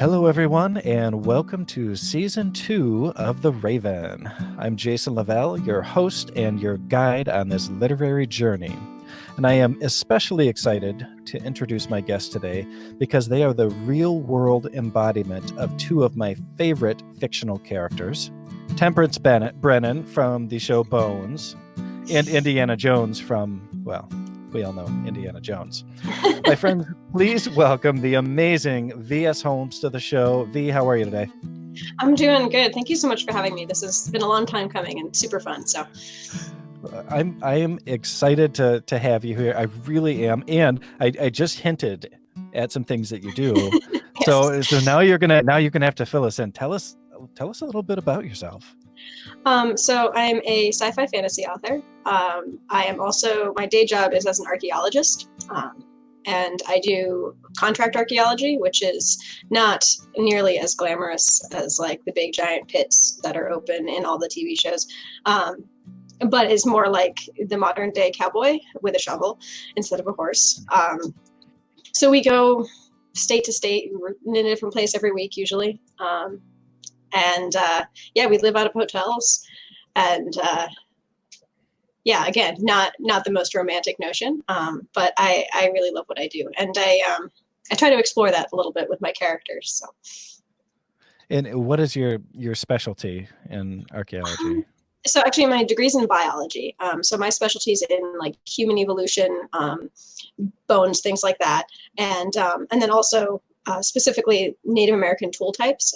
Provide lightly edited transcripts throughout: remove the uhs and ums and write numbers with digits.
Hello, everyone, and welcome to Season 2 of The Raven. I'm Jason Lavelle, your host and your guide on this literary journey. And I am especially excited to introduce my guests today because they are the real-world embodiment of two of my favorite fictional characters, Temperance Brennan from the show Bones, and Indiana Jones from, well, we all know Indiana Jones. My friends, please welcome the amazing V.S. Holmes to the show. V, how are you today? I'm doing good. Thank you so much for having me. This has been a long time coming and super fun. So I am excited to have you here. I really am. And I just hinted at some things that you do. yes. So now you're gonna have to fill us in. Tell us a little bit about yourself. So I'm a sci-fi fantasy author. I am also, my day job is as an archaeologist. And I do contract archaeology, which is not nearly as glamorous as like the big giant pits that are open in all the TV shows, but is more like the modern day cowboy with a shovel instead of a horse. So we go state to state, we're in a different place every week usually. We live out of hotels, and again, not the most romantic notion, but I really love what I do, and I try to explore that a little bit with my characters. So, And what is your specialty in archaeology? So actually, my degree's in biology. So my specialty is in like human evolution, bones, things like that, and then also specifically Native American tool types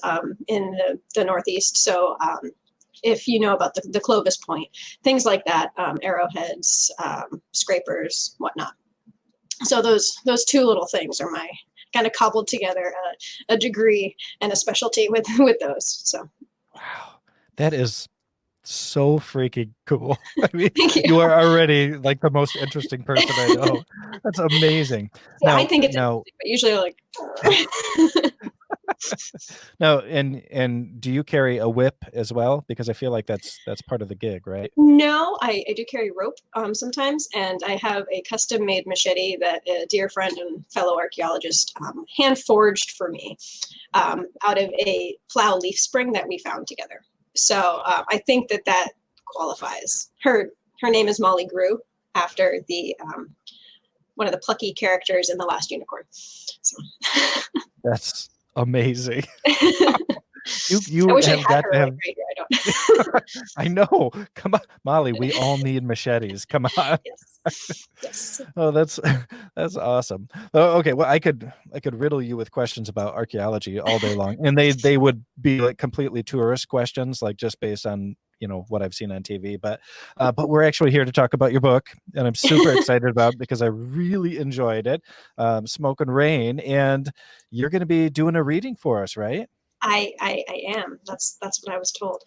in the Northeast. So if you know about the Clovis point, things like that, arrowheads, scrapers, whatnot. So those two little things are my kind of cobbled together a degree and a specialty with those. So Wow, that is so freaking cool. I mean, thank you. you are already like the most interesting person I know. That's amazing. Yeah, I think it's now, but usually like no, and do you carry a whip as well? Because I feel like that's part of the gig, right? No, I do carry rope sometimes, and I have a custom made machete that a dear friend and fellow archaeologist hand forged for me out of a plow leaf spring that we found together. So I think that qualifies. Her name is Molly Grew, after the one of the plucky characters in The Last Unicorn. So. That's amazing. I wish I had her right here. I don't. I know. Come on, Molly. We all need machetes. Come on. Yes. Oh, that's awesome. Oh, okay. Well, I could riddle you with questions about archaeology all day long, and they would be like completely tourist questions, like just based on what I've seen on TV. But we're actually here to talk about your book, and I'm super excited about it because I really enjoyed it, Smoke and Rain, and you're going to be doing a reading for us, right? I am. That's what I was told.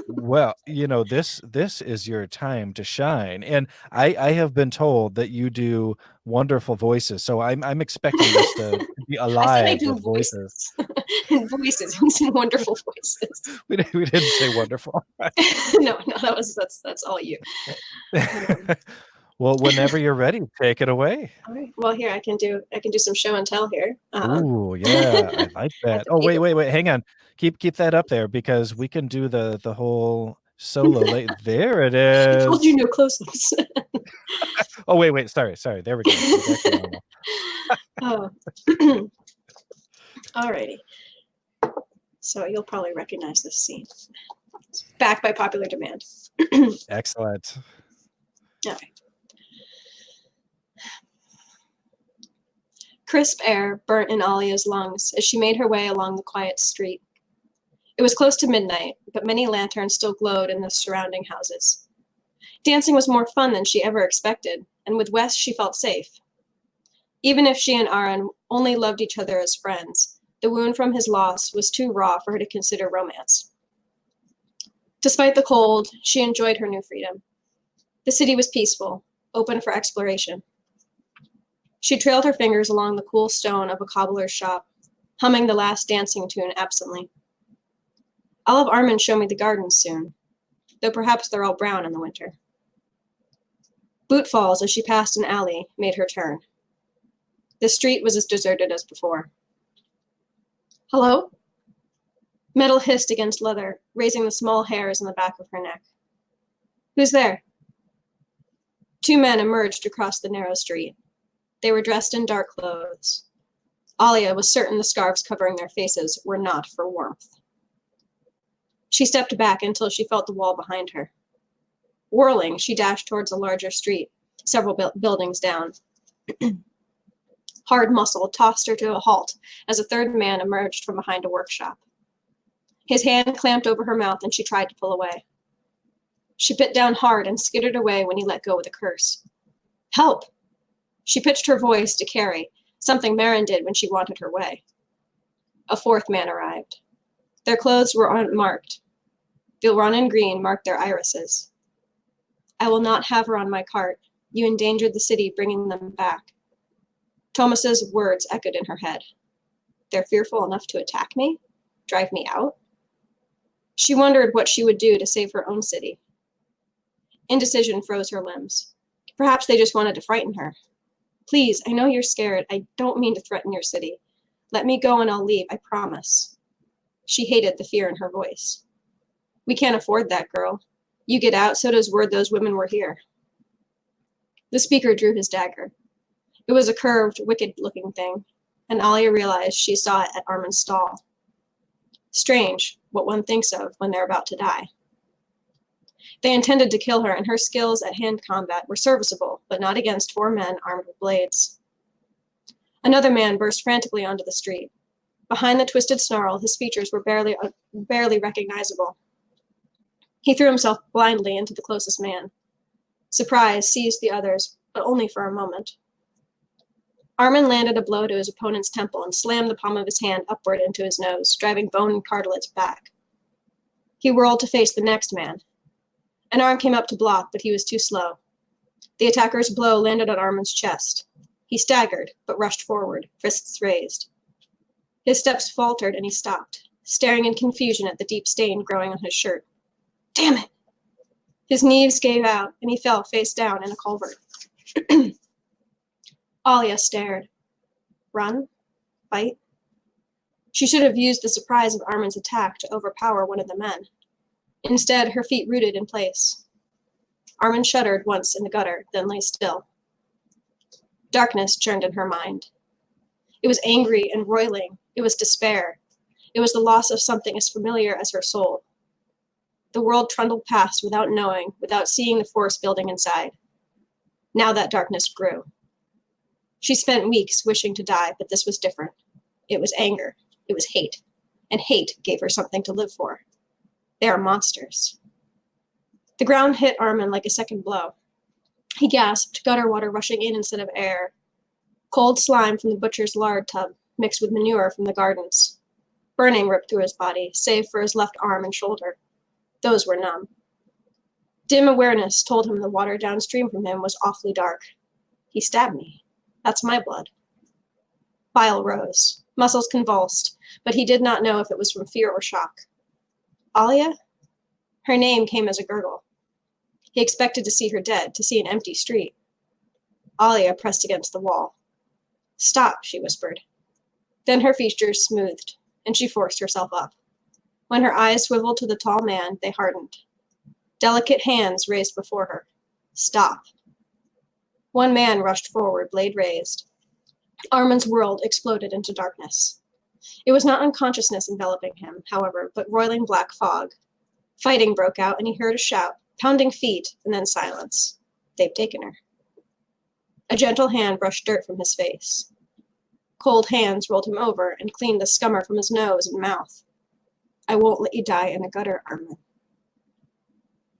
Well, this is your time to shine, and I have been told that you do wonderful voices, so I'm expecting this to be I said I alive do with voices. voices, wonderful voices. We didn't say wonderful. No, that's all you. Well, whenever you're ready, take it away. All right. Well, here I can do some show and tell here. Ooh, yeah, I like that. Oh, wait, hang on. Keep that up there because we can do the whole solo. There it I told you is. no close-ups. Oh, wait. Sorry. There we go. Oh. Alrighty. So you'll probably recognize this scene. It's back by popular demand. Excellent. All right. Crisp air burnt in Alia's lungs as she made her way along the quiet street. It was close to midnight, but many lanterns still glowed in the surrounding houses. Dancing was more fun than she ever expected, and with Wes she felt safe. Even if she and Aaron only loved each other as friends, the wound from his loss was too raw for her to consider romance. Despite the cold, she enjoyed her new freedom. The city was peaceful, open for exploration. She trailed her fingers along the cool stone of a cobbler's shop, humming the last dancing tune absently. I'll have Armin show me the gardens soon, though perhaps they're all brown in the winter. Boot falls as she passed an alley made her turn. The street was as deserted as before. Hello? Metal hissed against leather, raising the small hairs on the back of her neck. Who's there? Two men emerged across the narrow street. They were dressed in dark clothes. Alia was certain the scarves covering their faces were not for warmth. She stepped back until she felt the wall behind her. Whirling, she dashed towards a larger street, several buildings down. Hard muscle tossed her to a halt as a third man emerged from behind a workshop. His hand clamped over her mouth and she tried to pull away. She bit down hard and skittered away when he let go with a curse. Help! She pitched her voice to Carrie, something Marin did when she wanted her way. A fourth man arrived. Their clothes were unmarked. The run in green marked their irises. I will not have her on my cart. You endangered the city bringing them back. Thomas's words echoed in her head. They're fearful enough to attack me? Drive me out? She wondered what she would do to save her own city. Indecision froze her limbs. Perhaps they just wanted to frighten her. Please, I know you're scared. I don't mean to threaten your city. Let me go and I'll leave, I promise. She hated the fear in her voice. We can't afford that, girl. You get out, so does word those women were here. The speaker drew his dagger. It was a curved, wicked-looking thing, and Alia realized she saw it at Armin's stall. Strange, what one thinks of when they're about to die. They intended to kill her, and her skills at hand combat were serviceable, but not against four men armed with blades. Another man burst frantically onto the street. Behind the twisted snarl, his features were barely recognizable. He threw himself blindly into the closest man. Surprise seized the others, but only for a moment. Armin landed a blow to his opponent's temple and slammed the palm of his hand upward into his nose, driving bone and cartilage back. He whirled to face the next man. An arm came up to block, but he was too slow. The attacker's blow landed on Armin's chest. He staggered, but rushed forward, fists raised. His steps faltered and he stopped, staring in confusion at the deep stain growing on his shirt. Damn it! His knees gave out, and he fell face down in a culvert. Alia stared. Run? Fight? She should have used the surprise of Armin's attack to overpower one of the men. Instead, her feet rooted in place. Armin shuddered once in the gutter, then lay still. Darkness churned in her mind. It was angry and roiling. It was despair. It was the loss of something as familiar as her soul. The world trundled past without knowing, without seeing the force building inside. Now that darkness grew. She spent weeks wishing to die, but this was different. It was anger. It was hate. And hate gave her something to live for. They are monsters. The ground hit Armin like a second blow. He gasped, gutter water rushing in instead of air. Cold slime from the butcher's lard tub, mixed with manure from the gardens. Burning ripped through his body, save for his left arm and shoulder. Those were numb. Dim awareness told him the water downstream from him was awfully dark. He stabbed me. That's my blood. Bile rose. Muscles convulsed, but he did not know if it was from fear or shock. Alia? Her name came as a gurgle. He expected to see her dead, to see an empty street. Alia pressed against the wall. Stop, she whispered. Then her features smoothed, and she forced herself up. When her eyes swiveled to the tall man, they hardened. Delicate hands raised before her. Stop. One man rushed forward, blade raised. Armin's world exploded into darkness. It was not unconsciousness enveloping him, however, but roiling black fog. Fighting broke out, and he heard a shout, pounding feet, and then silence. They've taken her. A gentle hand brushed dirt from his face. Cold hands rolled him over and cleaned the scummer from his nose and mouth. I won't let you die in a gutter, Armin.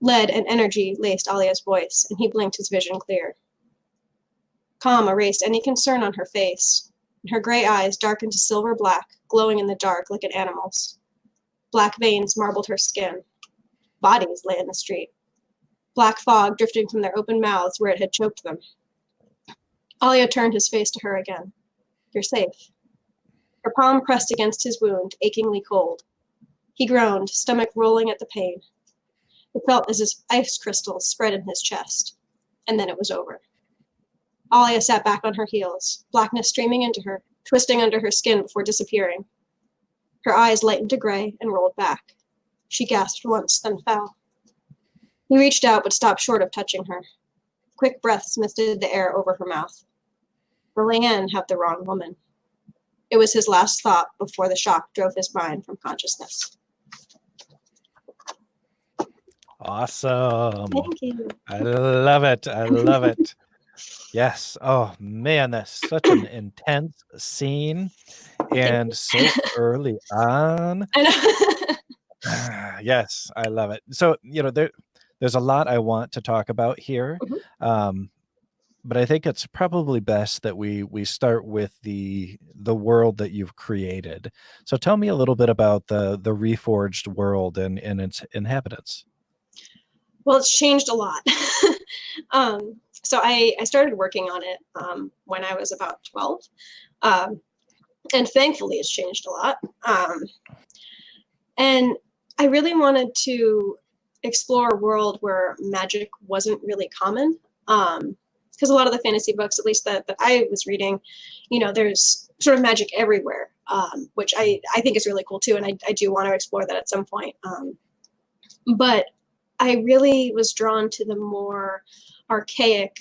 Lead and energy laced Alia's voice, and he blinked his vision clear. Calm erased any concern on her face, and her gray eyes darkened to silver black, glowing in the dark like an animal's. Black veins marbled her skin. Bodies lay in the street. Black fog drifting from their open mouths where it had choked them. Alia turned his face to her again. You're safe. Her palm pressed against his wound, achingly cold. He groaned, stomach rolling at the pain. It felt as if ice crystals spread in his chest. And then it was over. Alia sat back on her heels, blackness streaming into her, twisting under her skin before disappearing. Her eyes lightened to gray and rolled back. She gasped once, then fell. He reached out but stopped short of touching her. Quick breaths misted the air over her mouth. Will Leanne have the wrong woman? It was his last thought before the shock drove his mind from consciousness. Awesome. Thank you. I love it. I love it. Yes. Oh man, that's such an intense scene, and so early on. I know. Yes, I love it. So, there's a lot I want to talk about here. But I think it's probably best that we start with the world that you've created. So tell me a little bit about the Reforged world and its inhabitants. Well, it's changed a lot. So I started working on it when I was about 12. And thankfully, it's changed a lot. And I really wanted to explore a world where magic wasn't really common. Because a lot of the fantasy books, at least that I was reading, there's sort of magic everywhere, which I think is really cool too. And I do want to explore that at some point. But I really was drawn to the more archaic,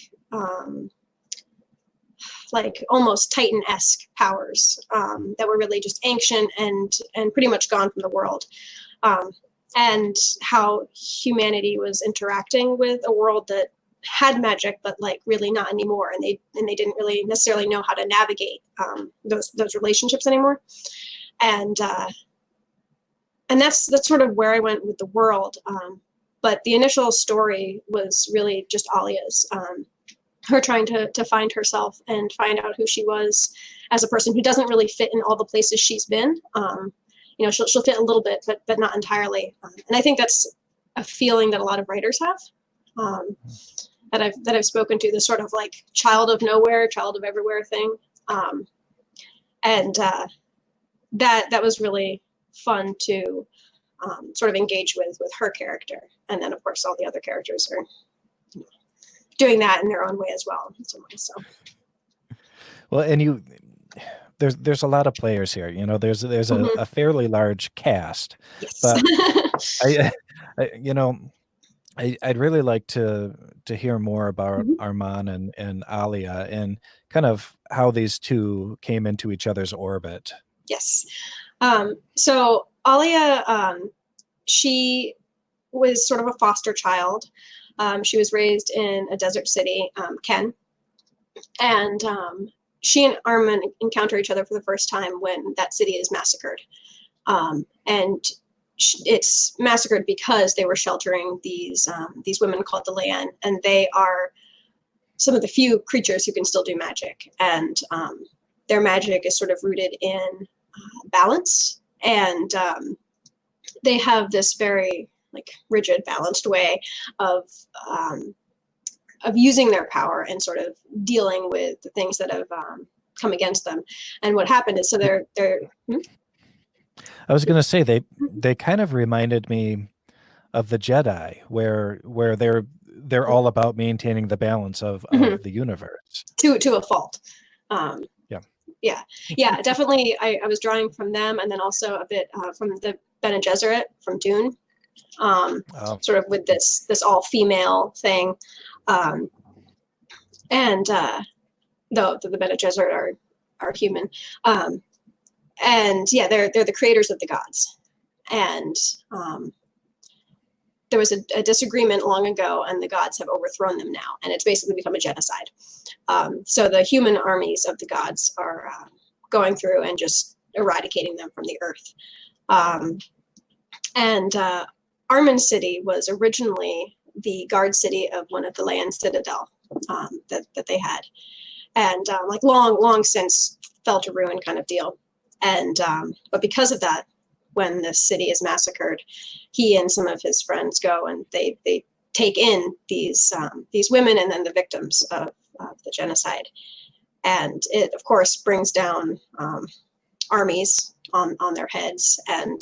like almost Titan-esque powers that were really just ancient and pretty much gone from the world. And how humanity was interacting with a world that had magic, but like really not anymore. And they didn't really necessarily know how to navigate those relationships anymore. And that's sort of where I went with the world. But the initial story was really just Alia's, her trying to find herself and find out who she was as a person who doesn't really fit in all the places she's been. She'll fit a little bit, but not entirely. And I think that's a feeling that a lot of writers have, that I've spoken to, this sort of like child of nowhere, child of everywhere thing. That was really fun to sort of engage with her character. And then of course all the other characters are doing that in their own way as well in some ways. So well, and there's a lot of players here. There's a fairly large cast. Yes. But I'd really like to hear more about Arman and Alia and kind of how these two came into each other's orbit. Yes. So Alia, she was sort of a foster child. She was raised in a desert city, Ken. And she and Arman encounter each other for the first time when that city is massacred. And it's massacred because they were sheltering these women called the Leanne, and they are some of the few creatures who can still do magic. And their magic is sort of rooted in balance, and they have this very like rigid, balanced way of using their power and sort of dealing with the things that have come against them. And what happened is, so they're I was going to say they kind of reminded me of the Jedi, where they're all about maintaining the balance of the universe to a fault. Yeah, definitely. I was drawing from them, and then also a bit from the Bene Gesserit from Dune, sort of with this all female thing, and though the Bene Gesserit are human. And yeah, they're the creators of the gods. And there was a disagreement long ago, and the gods have overthrown them now. And it's basically become a genocide. So the human armies of the gods are going through and just eradicating them from the earth. And Armen City was originally the guard city of one of the Leanne Citadel that they had. And like long since fell to ruin kind of deal. And but because of that, when the city is massacred, he and some of his friends go and they take in these women and then the victims of the genocide, and it of course brings down armies on their heads, and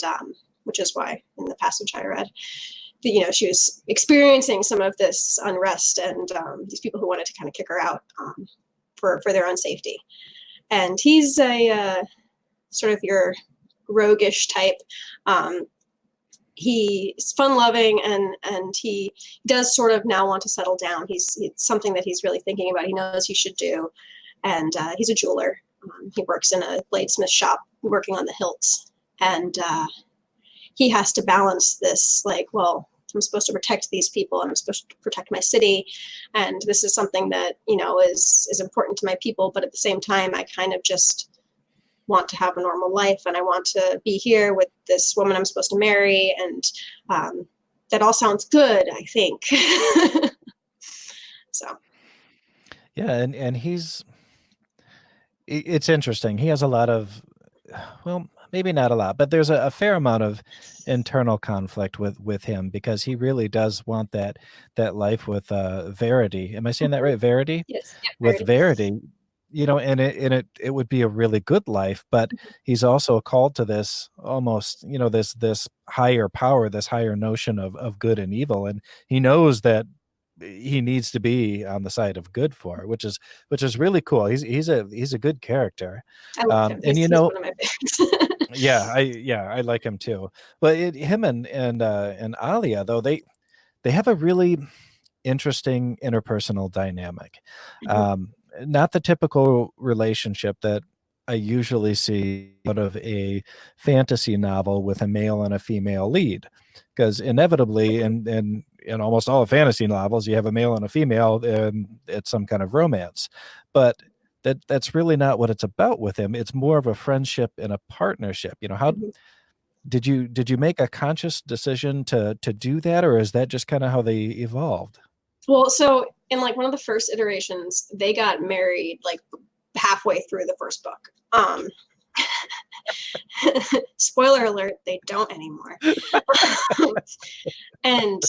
which is why in the passage I read, she was experiencing some of this unrest and these people who wanted to kind of kick her out for their own safety. And he's a sort of your roguish type. He's fun-loving, and he does sort of now want to settle down. It's something that he's really thinking about. He knows he should do, and he's a jeweler. He works in a bladesmith shop, working on the hilts, and he has to balance this, like, well, I'm supposed to protect these people, and I'm supposed to protect my city, and this is something that, you know, is important to my people, but at the same time, I kind of just want to have a normal life, and I want to be here with this woman I'm supposed to marry, and that all sounds good, I think. So Yeah, and it's interesting. He has a lot of, well, maybe not a lot, but there's a fair amount of internal conflict with him, because he really does want that life with Verity. Am I saying that right? Verity? yes, yeah, With Verity. Verity, you know, and it would be a really good life, but he's also called to this, almost, you know, this higher power, this higher notion of good and evil, and he knows that he needs to be on the side of good for it, which is really cool. He's a good character. I love him. And you He's know, one of my favorites. I like him too. But him and Alia, though, they have a really interesting interpersonal dynamic. Not the typical relationship that I usually see out of a fantasy novel with a male and a female lead, because inevitably in almost all fantasy novels you have a male and a female, and it's some kind of romance. But that's really not what it's about with him. It's more of a friendship and a partnership. You know, how did you make a conscious decision to do that, or is that just kind of how they evolved? Well, so in like one of the first iterations, they got married like halfway through the first book. Spoiler alert, they don't anymore. And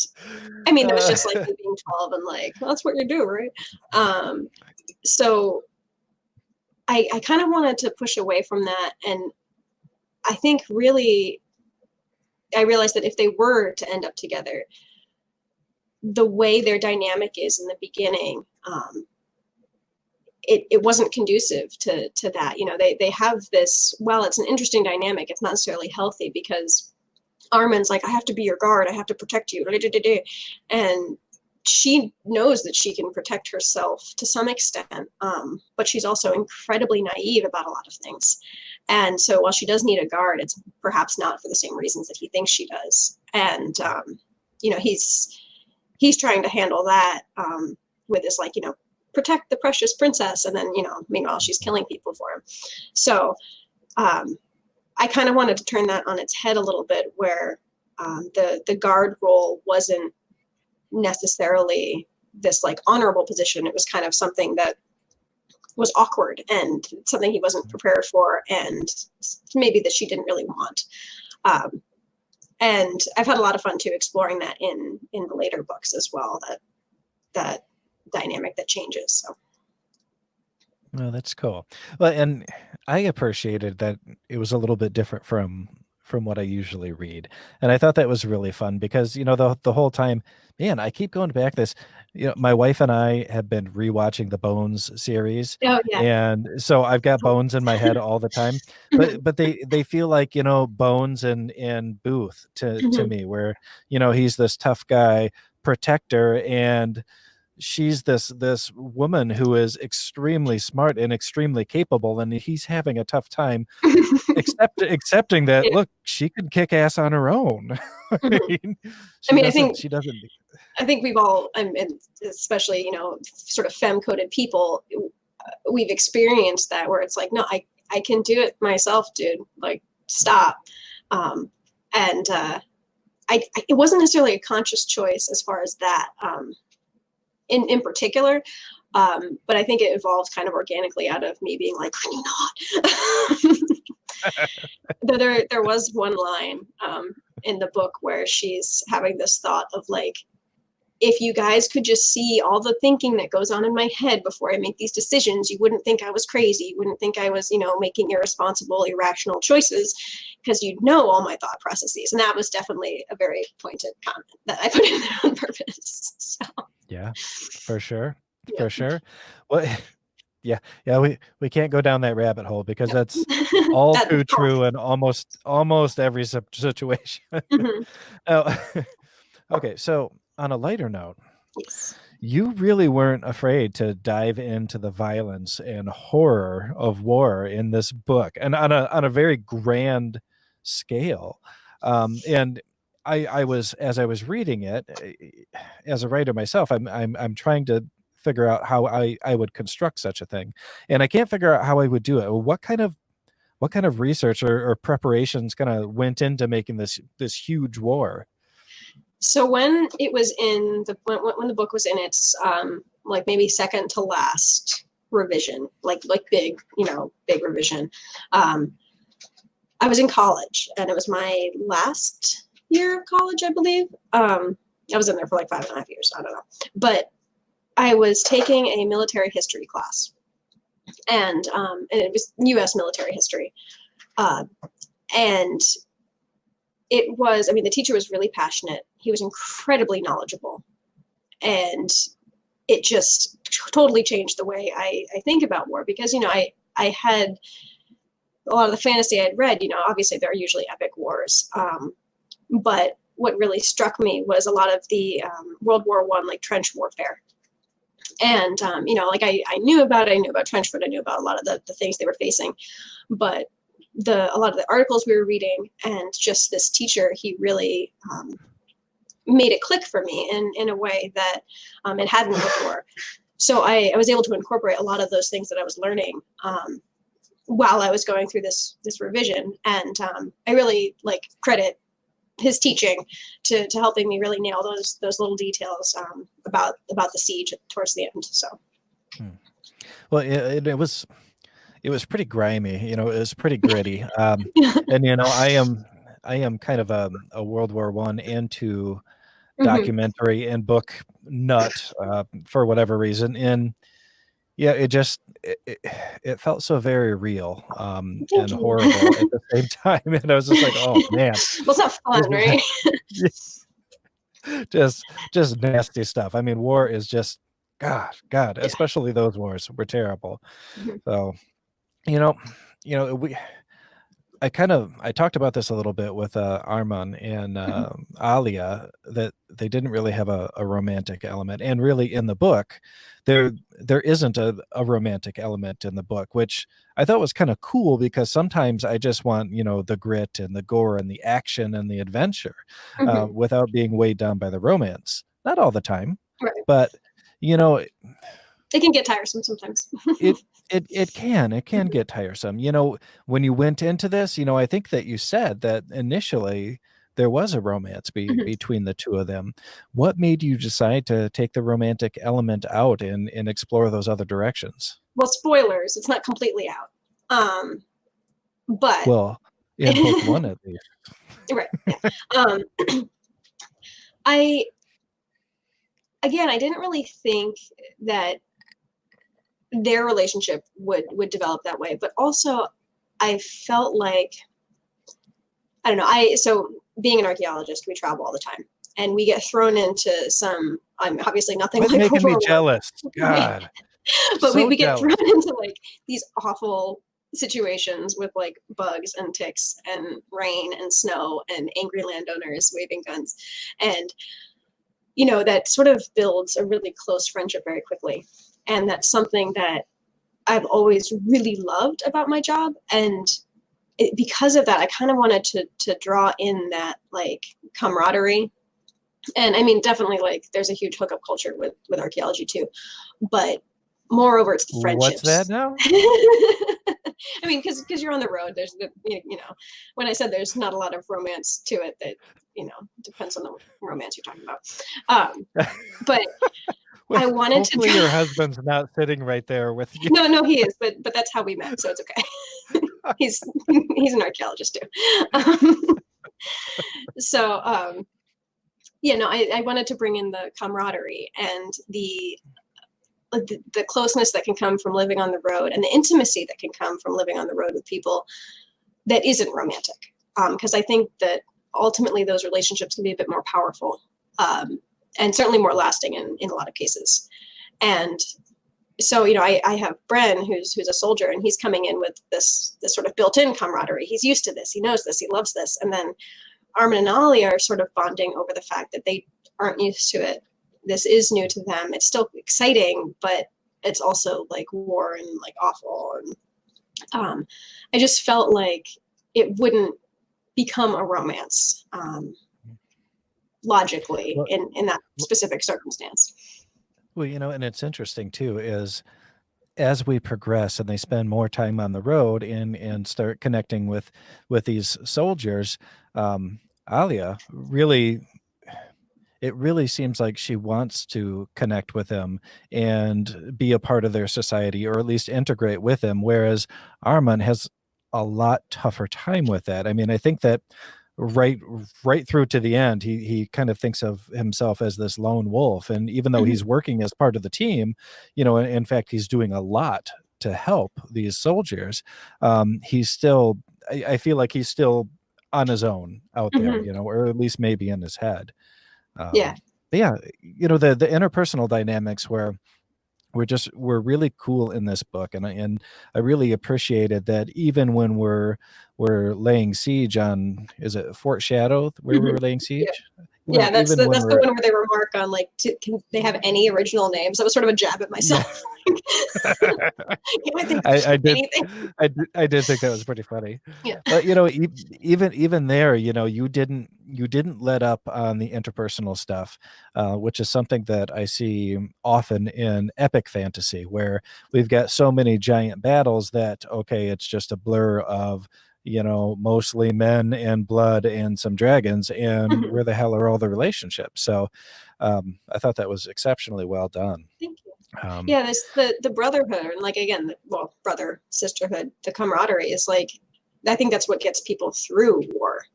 I mean, that was just like me being 12 and like, well, that's what you do, right? So I kind of wanted to push away from that. And I think really, I realized that if they were to end up together, the way their dynamic is in the beginning, it wasn't conducive to that. You know, they have this, well, it's an interesting dynamic. It's not necessarily healthy, because Armin's like, I have to be your guard. I have to protect you. And she knows that she can protect herself to some extent, but she's also incredibly naive about a lot of things. And so while she does need a guard, it's perhaps not for the same reasons that he thinks she does. And, you know, he's trying to handle that with this, like, you know, protect the precious princess. And then, you know, meanwhile, she's killing people for him. So I kind of wanted to turn that on its head a little bit, where the guard role wasn't necessarily this like honorable position. It was kind of something that was awkward and something he wasn't prepared for, and maybe that she didn't really want. And I've had a lot of fun too exploring that in the later books as well, that dynamic that changes. So Oh, that's cool. Well, and I appreciated that it was a little bit different from what I usually read. And I thought that was really fun, because, you know, the whole time, man, I keep going back this, you know, my wife and I have been rewatching the Bones series. oh yeah. And so I've got Bones in my head all the time. But they feel like, you know, Bones and Booth to me, where, you know, he's this tough guy protector, and she's this woman who is extremely smart and extremely capable, and he's having a tough time accepting that, Yeah. look, she can kick ass on her own. I she mean, doesn't she doesn't I think we've all, and especially, you know, sort of femme-coded people, we've experienced that, where it's like, no, I can do it myself, dude. Like, stop. And it wasn't necessarily a conscious choice as far as that. In particular, but I think it evolved kind of organically out of me being like, can you not? Though there was one line in the book where she's having this thought of like, if you guys could just see all the thinking that goes on in my head before I make these decisions, you wouldn't think I was crazy. You wouldn't think I was, you know, making irresponsible, irrational choices, because you'd know all my thought processes. And that was definitely a very pointed comment that I put in there on purpose. So Yeah, for sure. yeah. For sure. What Yeah, we can't go down that rabbit hole because that's all That too of course. true in almost every situation. Mhm. Oh, okay, so on a lighter note, Yes. you really weren't afraid to dive into the violence and horror of war in this book, and on a very grand scale. And I was as I was reading it, as a writer myself, I'm trying to figure out how I would construct such a thing, and I can't figure out how I would do it. What kind of research or preparations kind of went into making this huge war? So when it was in the when the book was in its like maybe second to last revision, like big, big revision, um, I was in college and it was my last year of college, I believe. I was in there for like 5.5 years. I don't know, but I was taking a military history class, and it was U.S. military history, uh, and it was. I mean, the teacher was really passionate. He was incredibly knowledgeable, and it just totally changed the way I think about war because I had a lot of the fantasy I'd read. Obviously there are usually epic wars, but what really struck me was a lot of the World War I, like trench warfare. And like I knew about it. I knew about Trenchfoot. I knew about a lot of the things they were facing, but a lot of the articles we were reading and just this teacher, he really made it click for me in a way that it hadn't before. So I was able to incorporate a lot of those things that I was learning while I was going through this revision, and I really credit his teaching to helping me really nail those little details about the siege towards the end. So, Well, it was pretty grimy, it was pretty gritty. And I am kind of a World War One and two mhm. documentary and book nut, for whatever reason. And yeah, it felt so very real, and Thank you. horrible at the same time. And I was just like, oh man, Well, it's not this fun, is right? just nasty stuff. I mean, war is just God, Yeah. especially those wars were terrible. Mhm. So, you know, we I talked about this a little bit with Arman and Mhm. Alia, that they didn't really have a romantic element, and really in the book, there isn't a romantic element in the book, which I thought was kind of cool because sometimes I just want the grit and the gore and the action and the adventure, Mhm. without being weighed down by the romance. Not all the time, Right. but you know It can get tiresome sometimes. it it can get tiresome. When you went into this, I think that you said that initially there was a romance Mhm. between the two of them. What made you decide to take the romantic element out and explore those other directions? Well, spoilers. It's not completely out, but Well, in book one at least. right. Yeah. Um, I again, I didn't really think that their relationship would develop that way, but also I felt like I don't know. I so being an archaeologist, we travel all the time, and we get thrown into some. I'm obviously nothing Quit like World making me War One, jealous. right? God, But so we get thrown jealous. into these awful situations with bugs and ticks and rain and snow and angry landowners waving guns, and that sort of builds a really close friendship very quickly, and that's something that I've always really loved about my job, and because of that, I kind of wanted to draw in that camaraderie. And I mean, definitely there's a huge hookup culture with archaeology too, but moreover, it's the What's that friendships. now? I mean, because you're on the road. There's when I said there's not a lot of romance to it, that depends on the romance you're talking about. But Well, I wanted to hopefully draw. your husband's not sitting right there with you. No, he is, but that's how we met, so it's okay. He's an archaeologist too. So I wanted to bring in the camaraderie and the closeness that can come from living on the road, and the intimacy that can come from living on the road with people that isn't romantic. Because I think that ultimately those relationships can be a bit more powerful, and certainly more lasting in a lot of cases. And so I have Bren, who's a soldier, and he's coming in with this sort of built-in camaraderie. He's used to this, he knows this, he loves this. And then Armin and Ollie are sort of bonding over the fact that they aren't used to it. This is new to them. It's still exciting, but it's also like war and like awful. And I just felt like it wouldn't become a romance logically Well, in that specific circumstance. well, and it's interesting too, is as we progress and they spend more time on the road and start connecting with these soldiers, Alia really, it really seems like she wants to connect with him and be a part of their society, or at least integrate with him, whereas Armin has a lot tougher time with that. I mean, I think that right right through to the end, he kind of thinks of himself as this lone wolf, and even though Mhm. he's working as part of the team, in fact, he's doing a lot to help these soldiers. He's still, I feel like he's still on his own out there, Mhm. or at least maybe in his head. Yeah. But yeah, the interpersonal dynamics were really cool in this book, and I really appreciated that even when we're laying siege on, is it Fort Shadow where we Mhm. were laying Yeah. siege? Yeah, that's Even when that's the we're one where they remark on like, can they have any original names? That was sort of a jab at yeah. myself. Can I think of I did anything? I did think that was pretty funny. Yeah. But even there, you didn't let up on the interpersonal stuff, which is something that I see often in epic fantasy, where we've got so many giant battles that, okay, it's just a blur of, mostly men and blood and some dragons, and Mhm. where the hell are all the relationships? So I thought that was exceptionally well done. Thank you. Um, Yeah, this the brotherhood, and like again, well, brother sisterhood, the camaraderie is like, I think that's what gets people through war.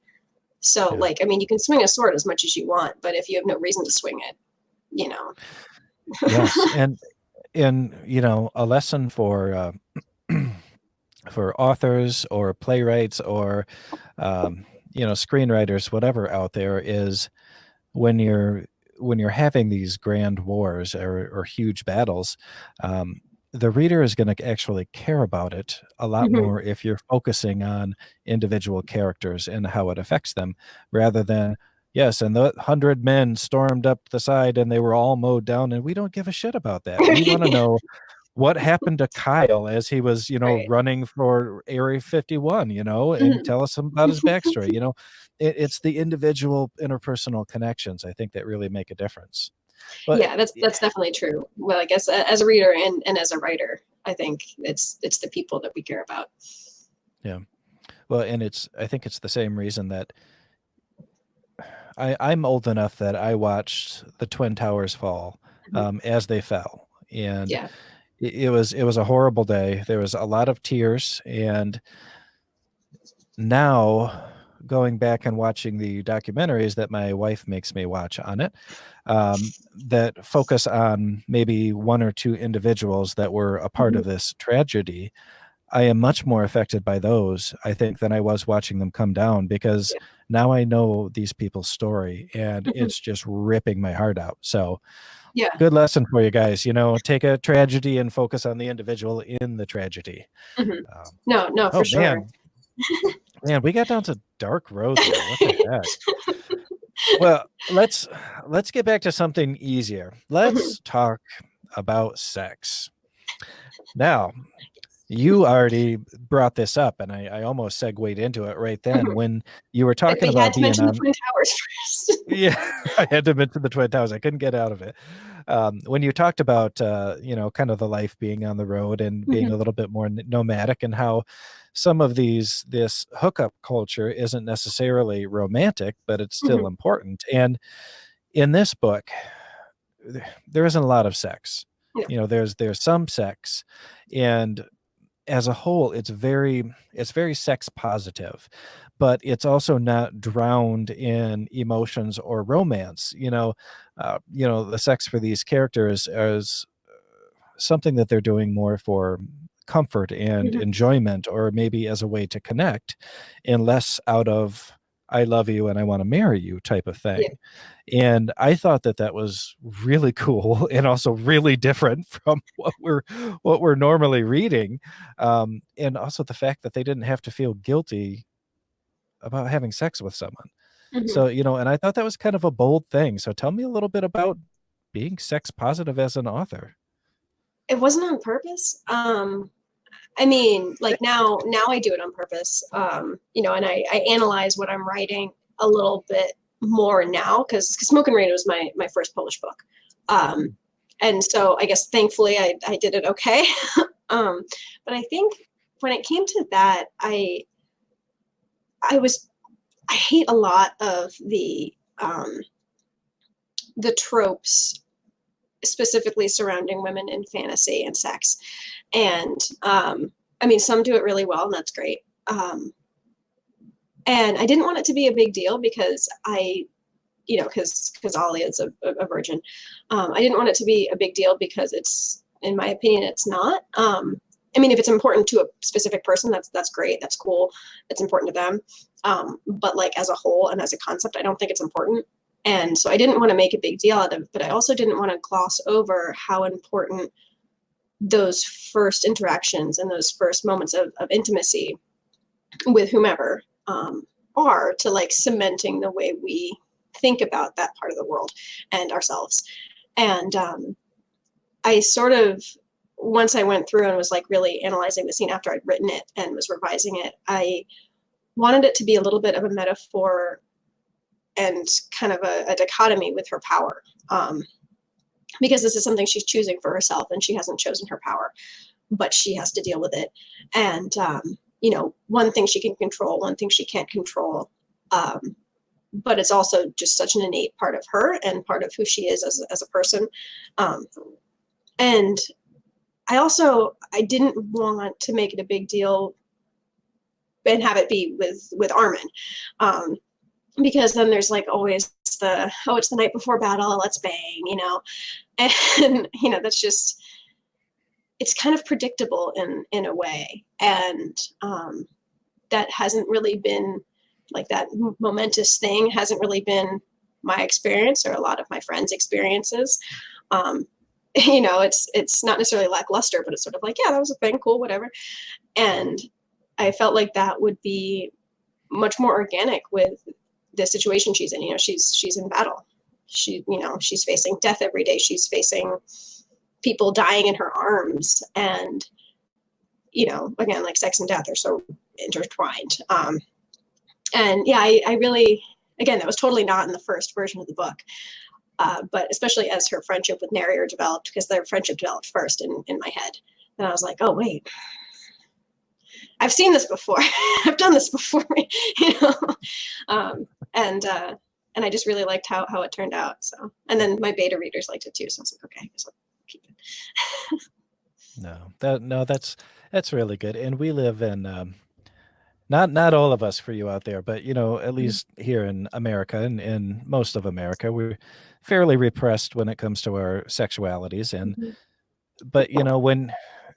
So yeah. like, I mean, you can swing a sword as much as you want, but if you have no reason to swing it, you know. Yes, and a lesson for authors or playwrights or screenwriters, whatever out there, is when you're having these grand wars or huge battles, the reader is going to actually care about it a lot Mhm. more if you're focusing on individual characters and how it affects them, rather than, yes, and the 100 men stormed up the side and they were all mowed down, and we don't give a shit about that. We want to know what happened to Kyle as he was, Right. running for Area 51, and Mhm. tell us about his backstory. It's the individual interpersonal connections, I think, that really make a difference. But Yeah, that's definitely true. Well, I guess as a reader and as a writer, I think it's the people that we care about. yeah, well, and I think it's the same reason that I'm old enough that I watched the Twin Towers fall, Mhm. as they fell, and Yeah. it was a horrible day. There was a lot of tears, and now going back and watching the documentaries that my wife makes me watch on it, that focus on maybe one or two individuals that were a part Mhm. of this tragedy, I am much more affected by those, I think, than I was watching them come down, because Yeah. now I know these people's story and Mhm. it's just ripping my heart out. So Yeah. good lesson for you guys. Take a tragedy and focus on the individual in the tragedy. Mhm. Um, No, no, oh for sure. man, we got down to dark road there. What the heck? Well, let's get back to something easier. Mhm. Let's talk about sex. Now, you already brought this up, and I almost segued into it right then Mhm. when you were But talking we had about to being mention the on. Twin Towers first. Yeah, I had to mention the Twin Towers. I couldn't get out of it. When you talked about, kind of the life being on the road and being Mhm. a little bit more nomadic, and how some of this hookup culture isn't necessarily romantic, but it's still Mhm. important. And in this book, there isn't a lot of sex. Yeah. There's some sex, and as a whole, it's very sex positive, but it's also not drowned in emotions or romance. The sex for these characters is something that they're doing more for comfort and Mhm. enjoyment, or maybe as a way to connect, and less out of I love you and I want to marry you type of Yeah. thing. And I thought that that was really cool and also really different from what we're normally reading. And also the fact that they didn't have to feel guilty about having sex with someone. Mhm. So, and I thought that was kind of a bold thing. So tell me a little bit about being sex positive as an author. It wasn't on purpose. I mean, like now I do it on purpose. And I analyze what I'm writing a little bit more now because Smoke and Rain was my first published book. And so I guess thankfully I did it okay. um, but I think when it came to that, I was I hate a lot of the tropes specifically surrounding women in fantasy and sex. And I mean, some do it really well, and that's great. And I didn't want it to be a big deal because because Ollie is a virgin. I didn't want it to be a big deal because in my opinion, it's not. I mean, if it's important to a specific person, that's great, that's cool, it's important to them. But like as a whole and as a concept, I don't think it's important. And so I didn't want to make a big deal out of it, but I also didn't want to gloss over how important those first interactions and those first moments of intimacy with whomever are to like cementing the way we think about that part of the world and ourselves. And I sort of, once I went through and was like really analyzing the scene after I'd written it and was revising it, I wanted it to be a little bit of a metaphor and kind of a dichotomy with her power. Because this is something she's choosing for herself and she hasn't chosen her power, but she has to deal with it. And, one thing she can control, one thing she can't control. But it's also just such an innate part of her and part of who she is as a person. And I didn't want to make it a big deal and have it be with Armin. Because then there's like always it's the night before battle, let's bang, and that's just, it's kind of predictable in a way. And that hasn't really been like that momentous thing hasn't really been my experience or a lot of my friends' experiences. It's not necessarily lackluster, but it's sort of like, yeah, that was a thing, cool, whatever. And I felt like that would be much more organic with the situation she's in. She's in battle. She's facing death every day. She's facing people dying in her arms. And, again, like sex and death are so intertwined. And yeah, I really, again, that was totally not in the first version of the book. But especially as her friendship with Narrier developed, because their friendship developed first in my head. And I was like, oh, wait, I've seen this before. I've done this before, and I just really liked how it turned out. So, and then my beta readers liked it too. So I was like, okay, I guess I'll keep it. That's really good. And we live in not all of us for you out there, but at least here in America and in most of America, we're fairly repressed when it comes to our sexualities. And Mm-hmm. but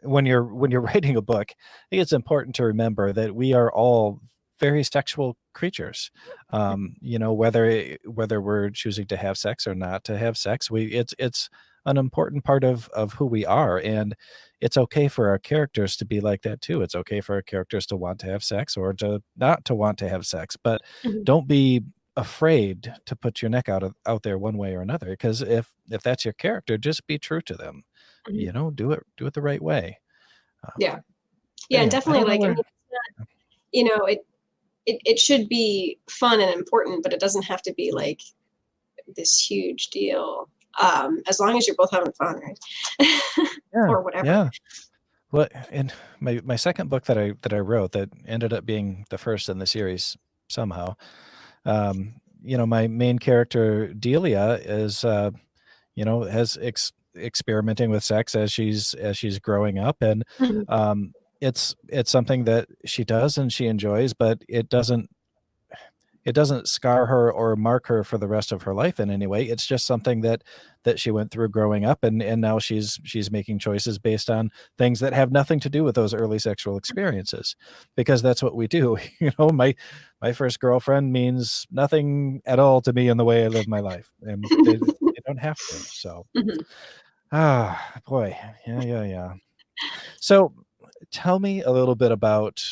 when you're writing a book, I think it's important to remember that we are all very sexual creatures. Whether we're choosing to have sex or not to have sex, it's an important part of who we are. And it's okay for our characters to be like that too. It's okay for our characters to want to have sex or to not to want to have sex, but Mm-hmm. don't be afraid to put your neck out there one way or another, because if that's your character, just be true to them. Mm-hmm. Do it the right way. um, Yeah, yeah, and Anyhow, I definitely don't know like, I mean, where. it should be fun and important, but it doesn't have to be like this huge deal. As long as you're both having fun, right? Yeah, Or whatever. yeah. Well, in my second book that I wrote that ended up being the first in the series somehow, my main character Delia is has experimenting with sex as she's growing up. And Mhm. it's something that she does and she enjoys, but doesn't scar her or mark her for the rest of her life in any way. It's just something that she went through growing up, and now she's making choices based on things that have nothing to do with those early sexual experiences, because that's what we do. My first girlfriend means nothing at all to me in the way I live my life, and they don't have to. So boy, yeah. So tell me a little bit about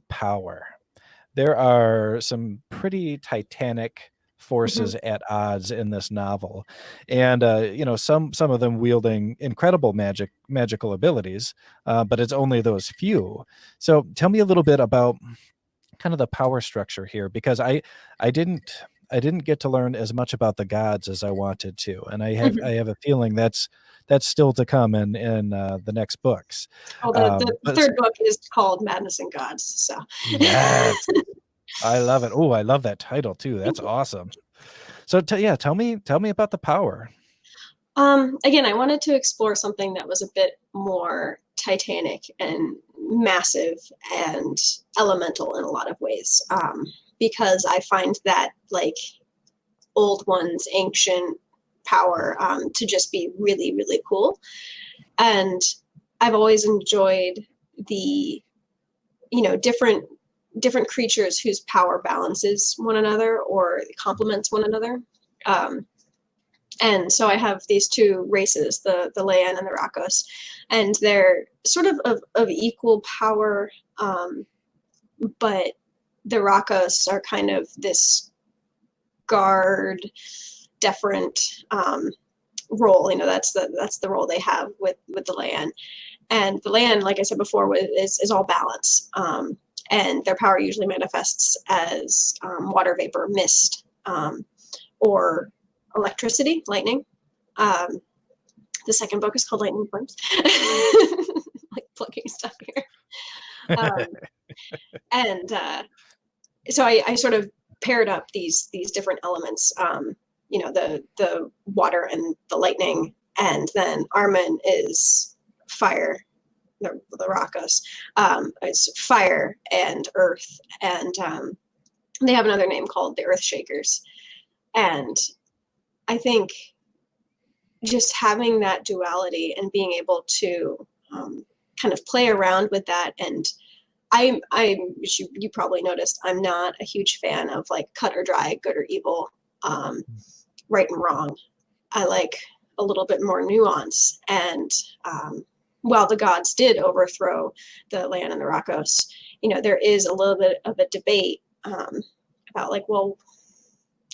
power. There are some pretty titanic forces at odds in this novel, and some of them wielding incredible magical abilities, but it's only those few. So tell me a little bit about kind of the power structure here, because I didn't get to learn as much about the gods as I wanted to, and I have a feeling that's still to come in the next books. Well, the But third book is called Madness and Gods. So, yes, I love it. Oh, I love that title too. That's awesome. So tell me about the power. again, I wanted to explore something that was a bit more titanic and massive and elemental in a lot of ways, because I find that like old ones, ancient power, to just be really, really cool. And I've always enjoyed the different creatures whose power balances one another or complements one another. And so I have these two races, the Leyan and the Rakos, and they're sort of equal power, but the Rakos are kind of this guard, deferent role. That's the role they have with the Leyan. And the Leyan, like I said before, is all balance. And their power usually manifests as water vapor, mist, or electricity, lightning. The second book is called Lightning Flames. Like plugging stuff here. And so I sort of paired up these different elements, the water and the lightning, and then Armin is fire. The Rakos is fire and earth, and they have another name called the Earth Shakers. And I think just having that duality and being able to kind of play around with that, and you probably noticed, I'm not a huge fan of like cut or dry, good or evil, right and wrong. I like a little bit more nuance. And while the gods did overthrow the Leyan and the Rakos, there is a little bit of a debate about like, well,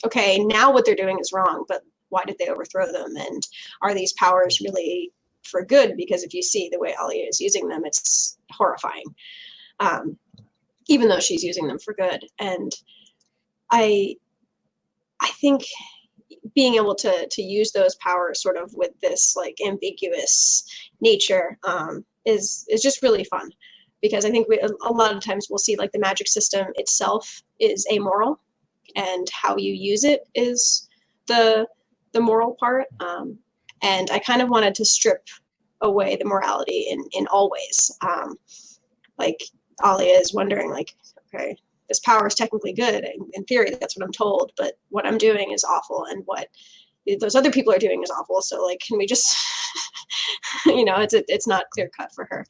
okay, now what they're doing is wrong, but why did they overthrow them? And are these powers really for good? Because if you see the way Alia is using them, it's horrifying, even though she's using them for good. And I think being able to use those powers sort of with this like ambiguous nature is just really fun, because I think a lot of times we'll see like the magic system itself is amoral, and how you use it is the moral part. And I kind of wanted to strip away the morality in all ways. Like Alia is wondering like, okay, this power is technically good. In theory, that's what I'm told, but what I'm doing is awful, and what those other people are doing is awful. So like, can we just, it's not clear cut for her.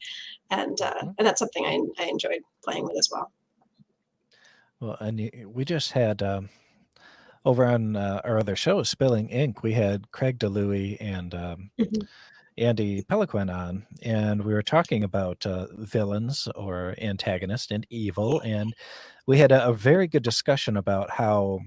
And that's something I enjoyed playing with as well. Well, and we just had over on our other show, Spilling Ink, we had Craig DeLuey and Andy Peliquin on, and we were talking about villains or antagonist and evil, and we had a very good discussion about how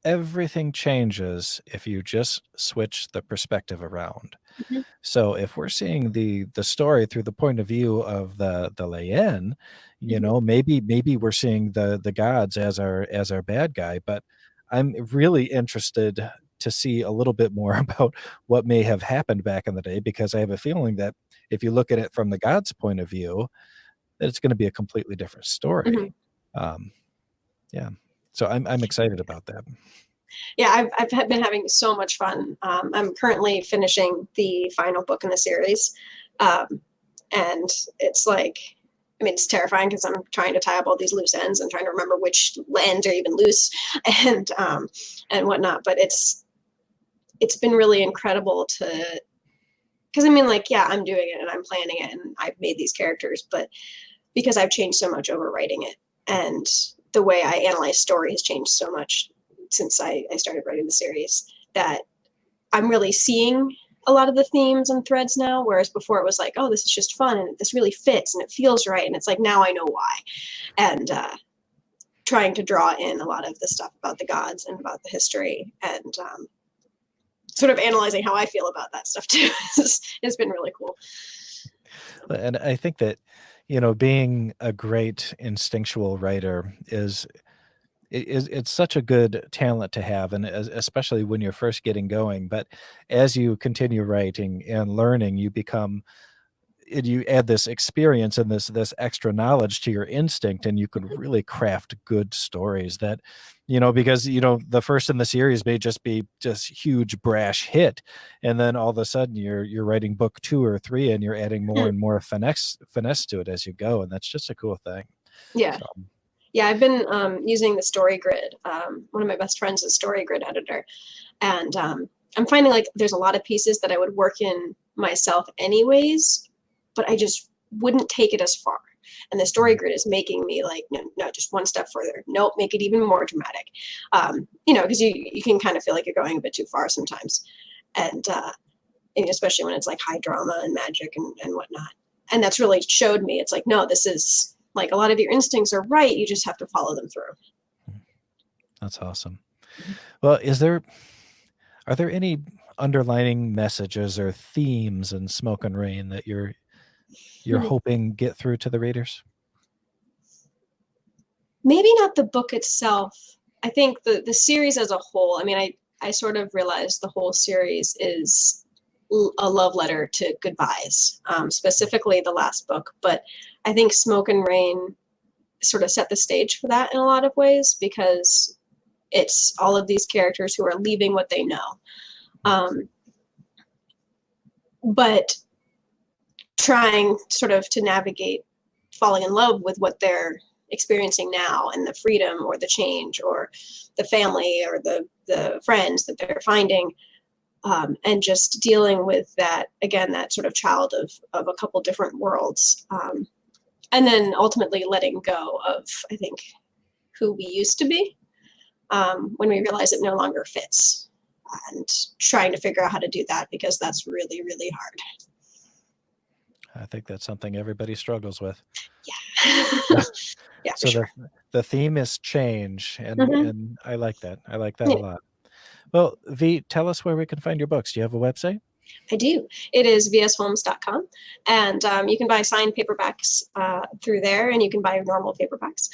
everything changes if you just switch the perspective around. Mhm. So if we're seeing the story through the point of view of the Leyen, maybe we're seeing the gods as our bad guy, but I'm really interested to see a little bit more about what may have happened back in the day, because I have a feeling that if you look at it from the gods' point of view, that it's going to be a completely different story. Yeah, so I'm excited about that. Yeah, I've been having so much fun. I'm currently finishing the final book in the series, and it's like I mean, it's terrifying because I'm trying to tie up all these loose ends and trying to remember which ends are even loose and whatnot. But it's been really incredible to, because I mean, like, yeah, I'm doing it and I'm planning it and I've made these characters, but because I've changed so much over writing it, and the way I analyze story has changed so much since I started writing the series, that I'm really seeing a lot of the themes and threads now, whereas before it was like, oh, this is just fun and this really fits and it feels right, and it's like, now I know why. And trying to draw in a lot of the stuff about the gods and about the history, and sort of analyzing how I feel about that stuff too has been really cool. And I think that, being a great instinctual writer it's such a good talent to have, and especially when you're first getting going. But as you continue writing and learning, you add this experience and this extra knowledge to your instinct, and you can really craft good stories that, because the first in the series may just be huge brash hit, and then all of a sudden you're writing book 2 or 3 and you're adding more and more finesse to it as you go, and that's just a cool thing. Yeah. So. Yeah, I've been using the story grid. One of my best friends is story grid editor, and I'm finding like there's a lot of pieces that I would work in myself anyways, but I just wouldn't take it as far. And the story grid is making me like, no, just one step further. Nope, make it even more dramatic. Because you can kind of feel like you're going a bit too far sometimes, and especially when it's like high drama and magic and whatnot. And that's really showed me. It's like, no, this is. Like, a lot of your instincts are right. You just have to follow them through. That's awesome. Well, are there any underlining messages or themes in Smoke and Rain that you're hoping get through to the readers? Maybe not the book itself. I think the series as a whole, I mean, I sort of realized the whole series is a love letter to goodbyes, specifically the last book. But I think Smoke and Rain sort of set the stage for that in a lot of ways, because it's all of these characters who are leaving what they know, but trying sort of to navigate falling in love with what they're experiencing now, and the freedom or the change or the family or the friends that they're finding. And just dealing with that, again, that sort of child of a couple different worlds. And then ultimately letting go of, I think, who we used to be, when we realize it no longer fits, and trying to figure out how to do that, because that's really, really hard. I think that's something everybody struggles with. Yeah. Yeah, so sure. the theme is change, and I like that. I like that a lot. Well, V, tell us where we can find your books. Do you have a website? I do. It is vsholmes.com, and you can buy signed paperbacks through there, and you can buy normal paperbacks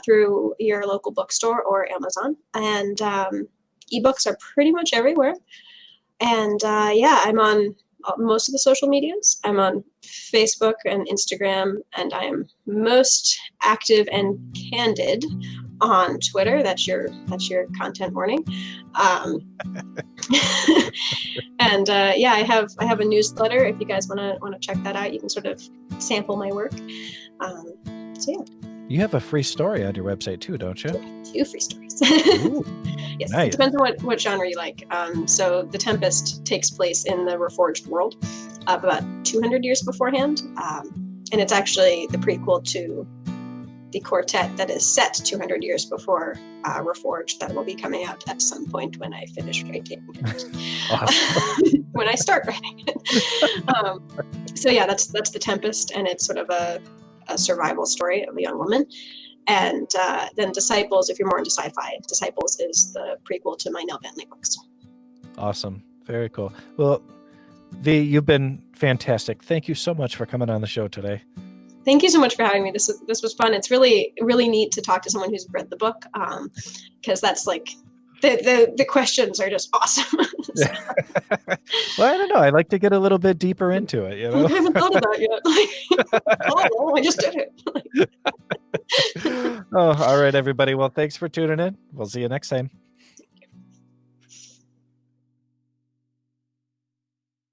through your local bookstore or Amazon. And ebooks are pretty much everywhere. And I'm on most of the social medias. I'm on Facebook and Instagram, and I am most active and candid on Twitter. That's your content warning. And I have a newsletter. If you guys want to check that out, you can sort of sample my work. You have a free story on your website too, don't you? 2 free stories. Ooh, yes, nice. It depends on what genre you like. So The Tempest takes place in the Reforged world of about 200 years beforehand, and it's actually the prequel to the quartet that is set 200 years before Reforged, that will be coming out at some point when I finish writing it. Awesome. When I start writing it. That's The Tempest, and it's sort of a survival story of a young woman. And then Disciples, if you're more into sci-fi, Disciples is the prequel to my NEL Bentley books. Awesome. Very cool. Well, V, you've been fantastic. Thank you so much for coming on the show today. Thank you so much for having me. This was fun. It's really, really neat to talk to someone who's read the book, because that's like the questions are just awesome. Well, I don't know. I like to get a little bit deeper into it. I haven't thought of that yet. I just did it. Oh, all right, everybody. Well, thanks for tuning in. We'll see you next time.